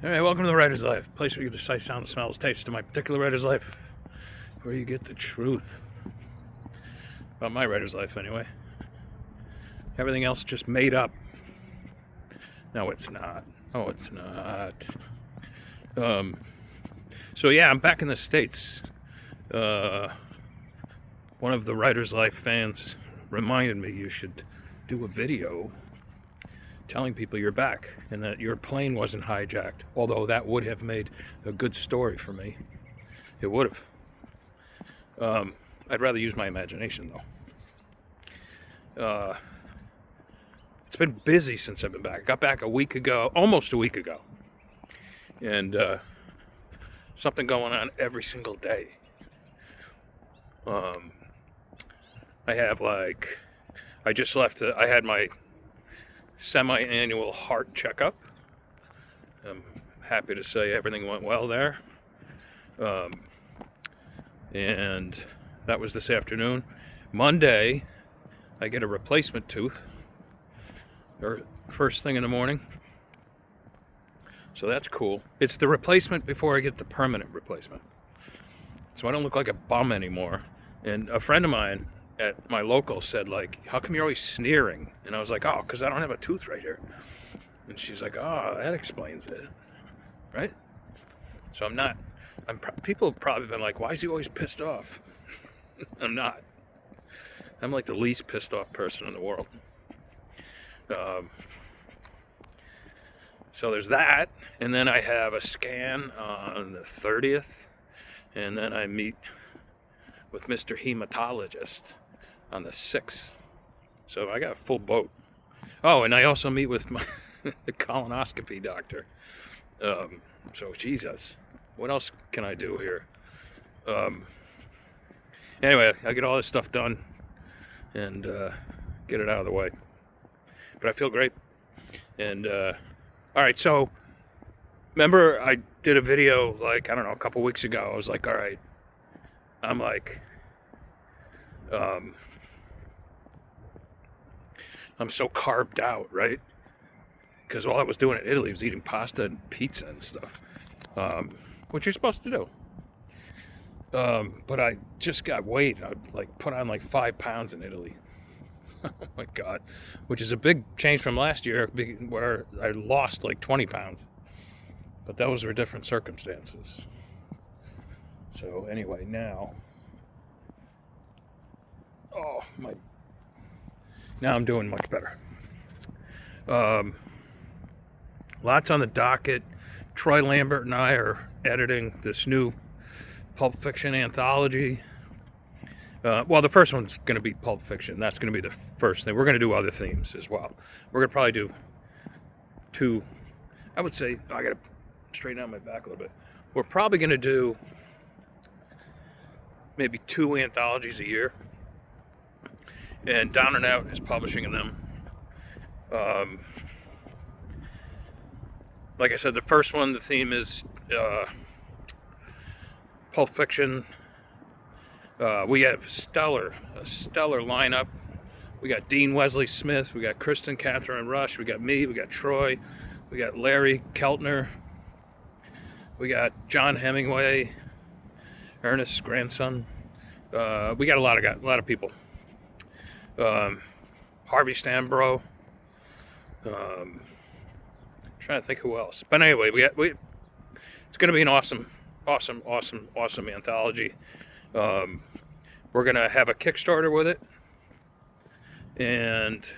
All right, welcome to the Writer's Life, place where you get the sight, sound, smells, taste of my particular writer's life, where you get the truth about my writer's life, anyway. Everything else just made up. No, it's not. Oh, it's not. So yeah, I'm back in the States. One of the Writer's Life fans reminded me you should do a video telling people you're back and that your plane wasn't hijacked, although that would have made a good story for me. It would have. I'd rather use my imagination, though. It's been busy since I've been back. I got back a week ago, almost a week ago, and something going on every single day. I have I just left. I had my semi-annual heart checkup. I'm happy to say everything went well there. And that was this afternoon. Monday, I get a replacement tooth, or first thing in the morning. So that's cool. It's the replacement before I get the permanent replacement. So I don't look like a bum anymore. And a friend of mine at my local said, how come you're always sneering? And I was like, oh, because I don't have a tooth right here. And she's like, oh, that explains it. Right? So I'm not. People have probably been like, why is he always pissed off? I'm not. I'm like the least pissed off person in the world. So there's that. And then I have a scan on the 30th. And then I meet with Mr. Hematologist on the 6th. So I got a full boat. Oh, and I also meet with the colonoscopy doctor. So Jesus, what else can I do here? Anyway, I get all this stuff done and get it out of the way. But I feel great. And all right, so remember I did a video a couple weeks ago. I was like, all right, I'm I'm so carved out, right? Because all I was doing in Italy was eating pasta and pizza and stuff, which you're supposed to do. But I just got weight. I put on 5 pounds in Italy. Oh my God, which is a big change from last year where I lost 20 pounds. But those were different circumstances. So anyway, now, now I'm doing much better. Lots on the docket. Troy Lambert and I are editing this new Pulp Fiction anthology. Well, the first one's going to be Pulp Fiction. That's going to be the first thing. We're going to do other themes as well. We're going to probably do 2. I would say, I got to straighten out my back a little bit. We're probably going to do maybe 2 anthologies a year. And Down and Out is publishing them. Like I said, the first one, the theme is Pulp Fiction. We have a stellar lineup. We got Dean Wesley Smith, we got Kristen Catherine Rush, we got me, we got Troy, we got Larry Keltner, we got John Hemingway, Ernest's grandson. We got a lot of people. Harvey Stambro. Trying to think who else. But anyway, it's going to be an awesome anthology. We're going to have a Kickstarter with it. And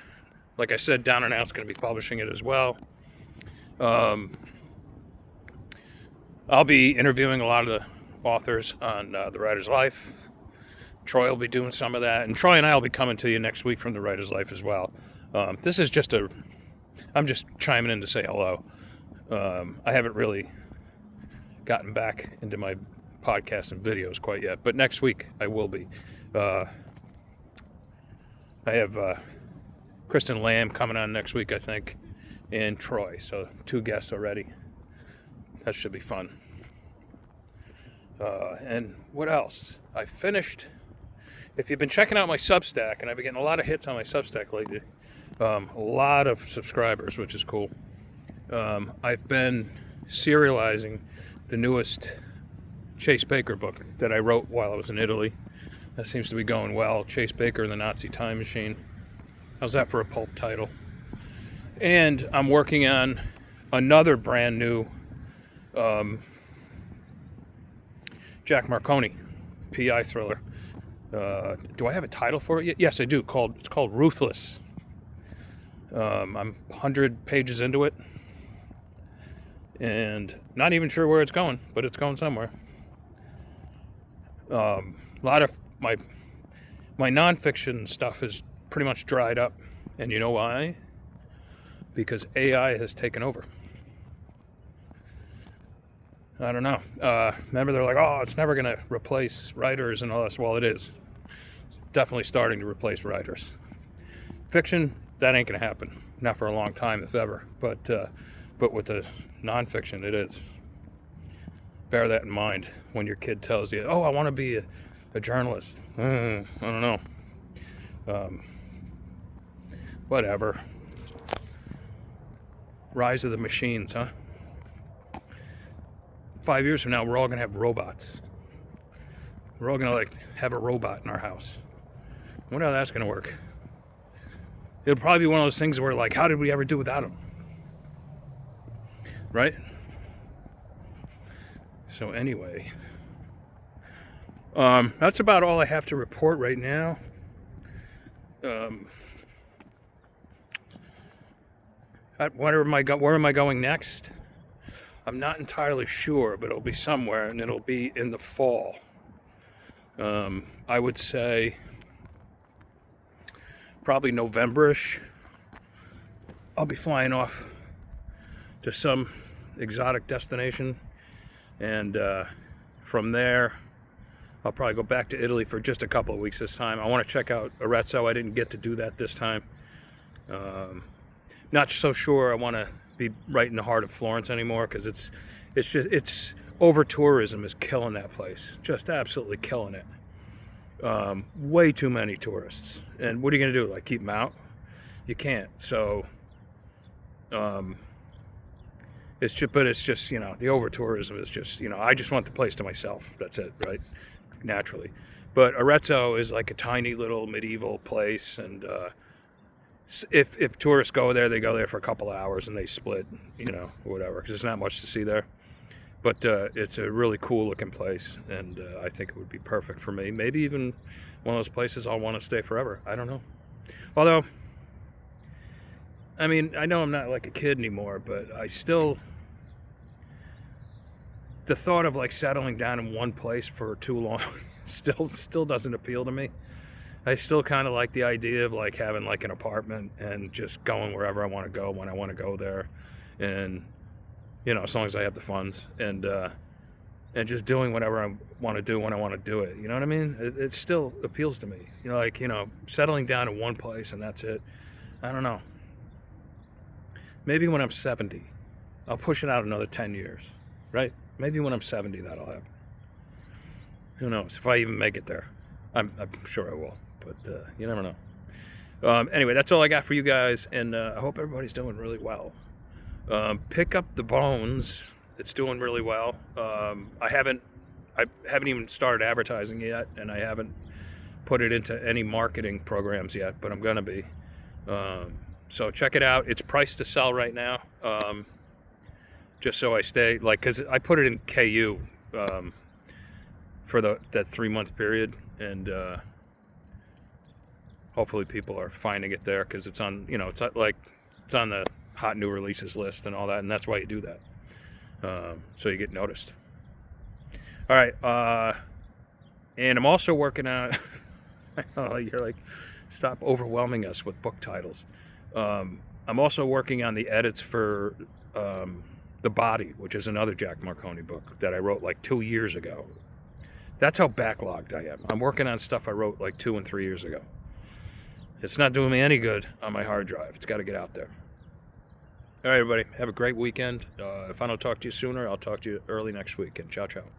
like I said, Down and Out's going to be publishing it as well. I'll be interviewing a lot of the authors on The Writer's Life. Troy will be doing some of that. And Troy and I will be coming to you next week from The Writer's Life as well. This is just I'm just chiming in to say hello. I haven't really gotten back into my podcasts and videos quite yet, but next week I will be. I have Kristen Lamb coming on next week, I think, and Troy. So 2 guests already. That should be fun. And what else? I finished. If you've been checking out my Substack, and I've been getting a lot of hits on my Substack lately, a lot of subscribers, which is cool. I've been serializing the newest Chase Baker book that I wrote while I was in Italy. That seems to be going well. Chase Baker and the Nazi Time Machine. How's that for a pulp title? And I'm working on another brand new Jack Marconi PI thriller. Do I have a title for it yet? Yes, I do. It's called Ruthless. I'm 100 pages into it, and not even sure where it's going, but it's going somewhere. A lot of my nonfiction stuff is pretty much dried up, and you know why? Because AI has taken over. I don't know. Remember, they're like, oh, it's never going to replace writers and all this. Well, it is. It's definitely starting to replace writers. Fiction, that ain't going to happen. Not for a long time, if ever. But with the nonfiction, it is. Bear that in mind when your kid tells you, oh, I want to be a journalist. I don't know. Whatever. Rise of the machines, huh? 5 years from now, we're all going to have robots. We're all going to have a robot in our house. I wonder how that's going to work. It'll probably be one of those things where how did we ever do without them? Right? So anyway, that's about all I have to report right now. Where am I going next? I'm not entirely sure, but it'll be somewhere, and it'll be in the fall. I would say probably November-ish. I'll be flying off to some exotic destination, and from there I'll probably go back to Italy for just a couple of weeks this time. I want to check out Arezzo. I didn't get to do that this time. Not so sure I want to be right in the heart of Florence anymore, because it's over tourism is killing that place, just absolutely killing it. Way too many tourists, and what are you gonna do? Keep them out? You can't. So it's just the over tourism is just I just want the place to myself. That's it, right? Naturally. But Arezzo is a tiny little medieval place, and if tourists go there, they go there for a couple of hours and they split, whatever, because there's not much to see there. But it's a really cool looking place, and I think it would be perfect for me. Maybe even one of those places I'll want to stay forever. I don't know. Although, I know I'm not a kid anymore, but I still, the thought of settling down in one place for too long still doesn't appeal to me. I still kind of like the idea of having an apartment and just going wherever I want to go when I want to go there, and as long as I have the funds, and just doing whatever I want to do when I want to do it. You know what I mean? It still appeals to me. Settling down in one place and that's it. I don't know. Maybe when I'm 70, I'll push it out another 10 years, right? Maybe when I'm 70, that'll happen. Who knows? If I even make it there, I'm sure I will. But you never know. Anyway, that's all I got for you guys, and I hope everybody's doing really well. Pick up the Bones. It's doing really well. I haven't even started advertising yet, and I haven't put it into any marketing programs yet, but I'm gonna be. So check it out. It's priced to sell right now. Just so I stay because I put it in KU for that 3-month period, and hopefully people are finding it there, because it's on it's on the hot new releases list and all that, and that's why you do that, so you get noticed. All right, and I'm also working on you're stop overwhelming us with book titles. I'm also working on the edits for The Body, which is another Jack Marconi book that I wrote 2 years ago. That's how backlogged I am. I'm working on stuff I wrote 2 and 3 years ago. It's not doing me any good on my hard drive. It's got to get out there. All right, everybody. Have a great weekend. If I don't talk to you sooner, I'll talk to you early next week. And ciao, ciao.